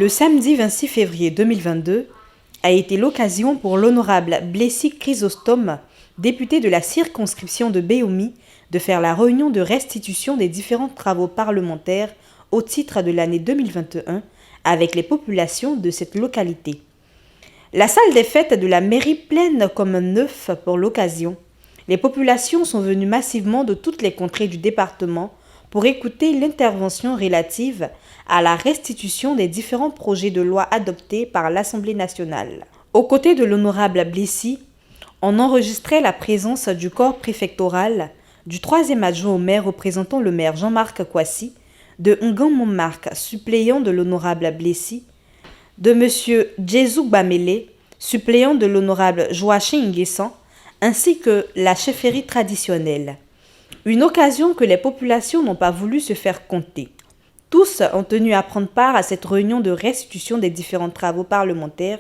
Le samedi 26 février 2022 a été l'occasion pour l'honorable Blessy Chrysostome, député de la circonscription de Béomi, de faire la réunion de restitution des différents travaux parlementaires au titre de l'année 2021 avec les populations de cette localité. La salle des fêtes de la mairie pleine comme un œuf pour l'occasion. Les populations sont venues massivement de toutes les contrées du département pour écouter l'intervention relative à la restitution des différents projets de loi adoptés par l'Assemblée nationale. Aux côtés de l'honorable Blessy, on enregistrait la présence du corps préfectoral, du 3e adjoint au maire représentant le maire Jean-Marc Kwasi, de Ngan Montmarc, suppléant de l'honorable Blessy, de M. Djezou Bamele, suppléant de l'honorable Joachim Nguessan, ainsi que la chefferie traditionnelle. Une occasion que les populations n'ont pas voulu se faire compter. Tous ont tenu à prendre part à cette réunion de restitution des différents travaux parlementaires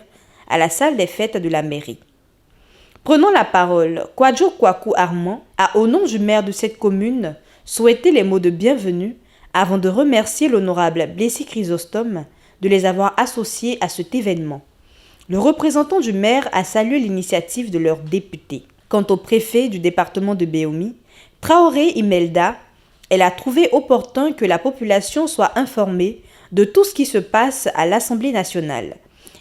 à la salle des fêtes de la mairie. Prenant la parole, Kwadjo Kwaku Armand a, au nom du maire de cette commune, souhaité les mots de bienvenue avant de remercier l'honorable Blessy Chrysostome de les avoir associés à cet événement. Le représentant du maire a salué l'initiative de leur député. Quant au préfet du département de Béomi, Traoré Imelda, elle a trouvé opportun que la population soit informée de tout ce qui se passe à l'Assemblée nationale.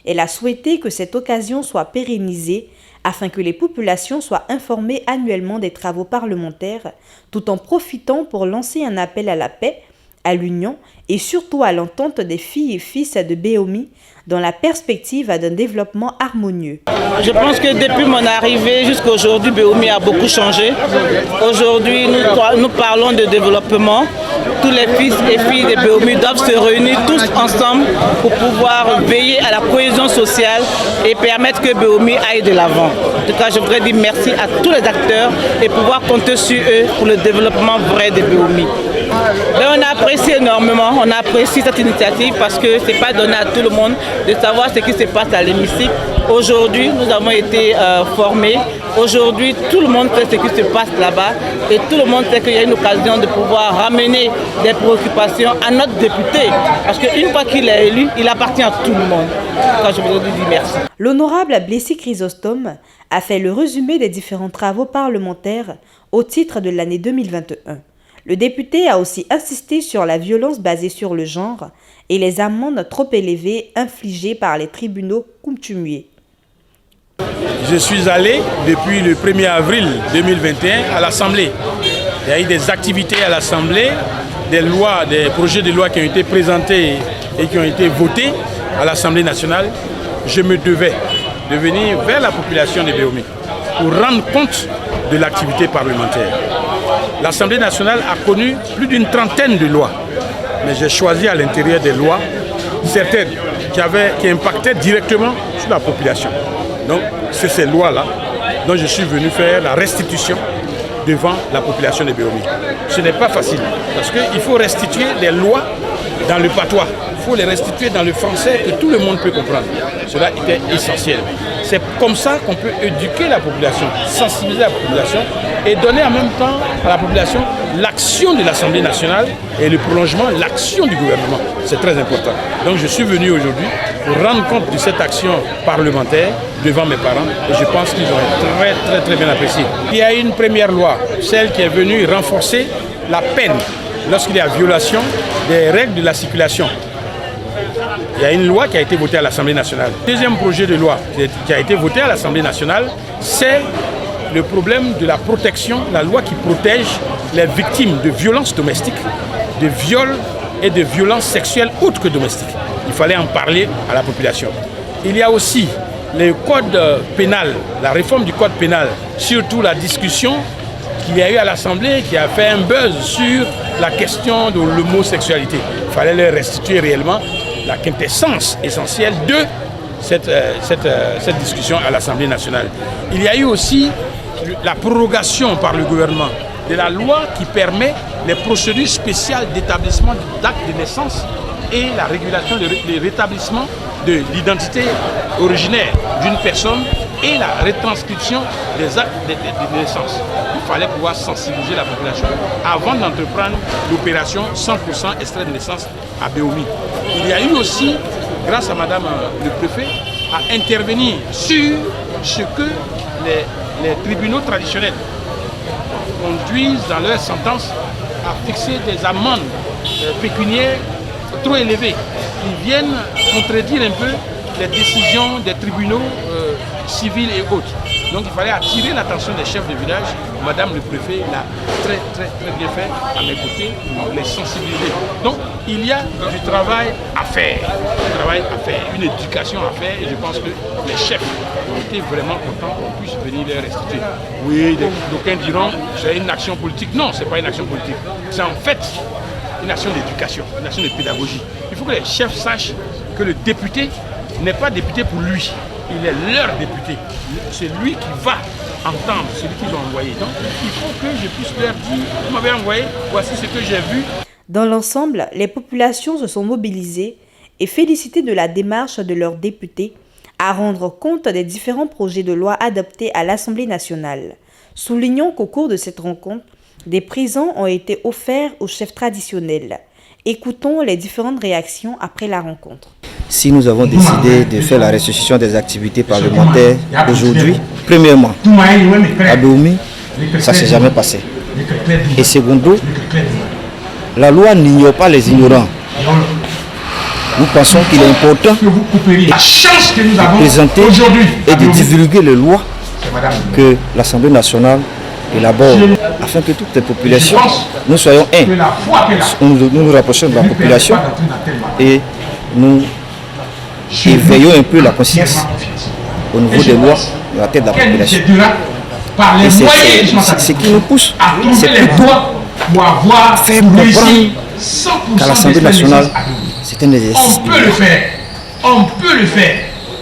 Elle a souhaité que cette occasion soit pérennisée afin que les populations soient informées annuellement des travaux parlementaires, tout en profitant pour lancer un appel à la paix, à l'union et surtout à l'entente des filles et fils de Béomi dans la perspective d'un développement harmonieux. Je pense que depuis mon arrivée jusqu'à aujourd'hui, Béomi a beaucoup changé. Aujourd'hui, nous parlons de développement. Tous les fils et filles de Béomi doivent se réunir tous ensemble pour pouvoir veiller à la cohésion sociale et permettre que Béomi aille de l'avant. En tout cas, je voudrais dire merci à tous les acteurs et pouvoir compter sur eux pour le développement vrai de Béomi. On a apprécié énormément, on a apprécié cette initiative parce que ce n'est pas donné à tout le monde de savoir ce qui se passe à l'hémicycle. Aujourd'hui, nous avons été formés. Aujourd'hui, tout le monde sait ce qui se passe là-bas et tout le monde sait qu'il y a une occasion de pouvoir ramener des préoccupations à notre député. Parce qu'une fois qu'il est élu, il appartient à tout le monde. Donc, je voudrais dire merci. L'honorable Blessy Chrysostome a fait le résumé des différents travaux parlementaires au titre de l'année 2021. Le député a aussi insisté sur la violence basée sur le genre et les amendes trop élevées infligées par les tribunaux coutumiers. Je suis allé depuis le 1er avril 2021 à l'Assemblée. Il y a eu des activités à l'Assemblée, des projets de loi qui ont été présentés et qui ont été votés à l'Assemblée nationale. Je me devais de venir vers la population de Béomi pour rendre compte de l'activité parlementaire. L'Assemblée nationale a connu plus d'une trentaine de lois, mais j'ai choisi à l'intérieur des lois certaines qui impactaient directement sur la population. Donc c'est ces lois-là dont je suis venu faire la restitution devant la population de Béomi. Ce n'est pas facile parce qu'il faut restituer des lois dans le patois. Il faut les restituer dans le français que tout le monde peut comprendre. Cela était essentiel. C'est comme ça qu'on peut éduquer la population, sensibiliser la population et donner en même temps à la population l'action de l'Assemblée nationale et le prolongement, l'action du gouvernement. C'est très important. Donc je suis venu aujourd'hui pour rendre compte de cette action parlementaire devant mes parents et je pense qu'ils ont très bien apprécié. Il y a une première loi, celle qui est venue renforcer la peine lorsqu'il y a violation des règles de la circulation. Il y a une loi qui a été votée à l'Assemblée nationale. Le deuxième projet de loi qui a été voté à l'Assemblée nationale, c'est le problème de la protection, la loi qui protège les victimes de violences domestiques, de viols et de violences sexuelles autres que domestiques. Il fallait en parler à la population. Il y a aussi le code pénal, la réforme du code pénal, surtout la discussion qu'il y a eu à l'Assemblée qui a fait un buzz sur la question de l'homosexualité. Il fallait leur restituer réellement la quintessence essentielle de cette discussion à l'Assemblée nationale. Il y a eu aussi la prorogation par le gouvernement de la loi qui permet les procédures spéciales d'établissement d'actes de naissance et la régulation, le rétablissement de l'identité originaire d'une personne et la retranscription des actes de naissance. Il fallait pouvoir sensibiliser la population avant d'entreprendre l'opération 100% extrait de naissance à Béomi. Il y a eu aussi grâce à Madame le préfet, à intervenir sur ce que les tribunaux traditionnels conduisent dans leurs sentences à fixer des amendes pécuniaires trop élevées qui viennent contredire un peu les décisions des tribunaux civils et autres. Donc il fallait attirer l'attention des chefs de village. Madame le préfet l'a très bien fait à mes côtés pour les sensibiliser. Donc il y a du travail à faire, une éducation à faire, et je pense que les chefs ont été vraiment contents qu'on puisse venir les restituer. Oui, d'aucuns diront c'est une action politique. Non, ce n'est pas une action politique. C'est en fait une action d'éducation, une action de pédagogie. Il faut que les chefs sachent que le député n'est pas député pour lui. Il est leur député. C'est lui qui va entendre celui qu'ils ont envoyé. Donc, il faut que je puisse leur dire, vous m'avez envoyé, voici ce que j'ai vu. Dans l'ensemble, les populations se sont mobilisées et félicitées de la démarche de leurs députés à rendre compte des différents projets de loi adoptés à l'Assemblée nationale. Soulignons qu'au cours de cette rencontre, des présents ont été offerts aux chefs traditionnels. Écoutons les différentes réactions après la rencontre. Si nous avons décidé de faire la restitution des activités parlementaires aujourd'hui, premièrement, à Béoumi, ça ne s'est jamais passé. Et secondo, la loi n'ignore pas les ignorants. Nous pensons qu'il est important de présenter et de divulguer les lois que l'Assemblée nationale élabore afin que toutes les populations, nous soyons nous nous rapprochons de la population et nous veillons un peu la conscience au niveau des lois de la tête de la population. Et c'est ce qui nous pousse, c'est plutôt faire comprendre qu'à l'Assemblée nationale, c'est un exercice. On peut le faire. On peut le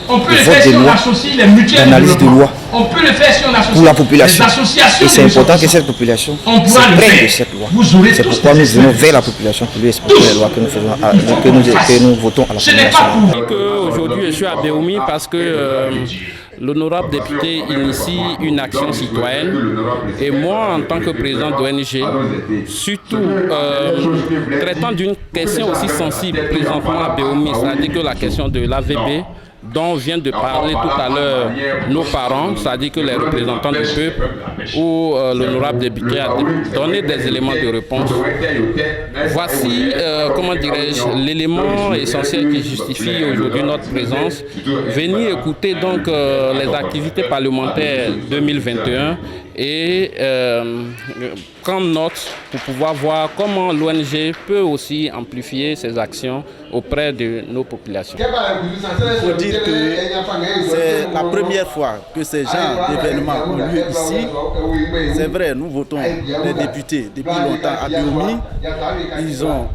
le faire si on associe les mutuelles d'analyse de loi on peut le faire si on associe pour la population. Les associations. Et c'est important que cette population s'imprègne de cette loi. C'est pourquoi nous venons vers la population pour lui expliquer les lois que nous faisons, que nous votons à l'Assemblée nationale. Aujourd'hui, je suis à Béoumi parce que l'honorable député initie une action citoyenne et moi, en tant que président d'ONG, surtout traitant d'une question aussi sensible présentement à Béoumi, c'est-à-dire que la question de l'AVB, dont vient de parler tout à l'heure nos parents, c'est-à-dire que les représentants du peuple, où l'honorable député a donné des éléments de réponse. Voici, comment dirais-je, l'élément essentiel qui justifie aujourd'hui notre présence. Venir écouter donc les activités parlementaires 2021 et prendre note pour pouvoir voir comment l'ONG peut aussi amplifier ses actions auprès de nos populations. Il faut dire que c'est la première fois que ces genres d'événements ont lieu ici. C'est vrai, nous votons les députés depuis longtemps à Béoumi.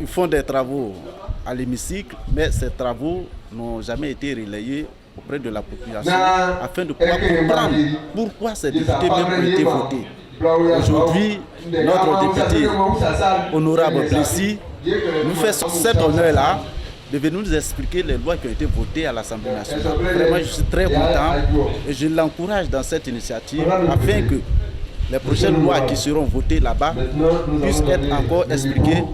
Ils font des travaux à l'hémicycle, mais ces travaux n'ont jamais été relayés auprès de la population afin de pouvoir comprendre pourquoi ces députés même ont été votés. Aujourd'hui, notre député honorable Blessi nous fait cet honneur-là de venir nous expliquer les lois qui ont été votées à l'Assemblée nationale. Vraiment, je suis très content et je l'encourage dans cette initiative afin que les prochaines lois qui seront votées là-bas puissent être encore expliquées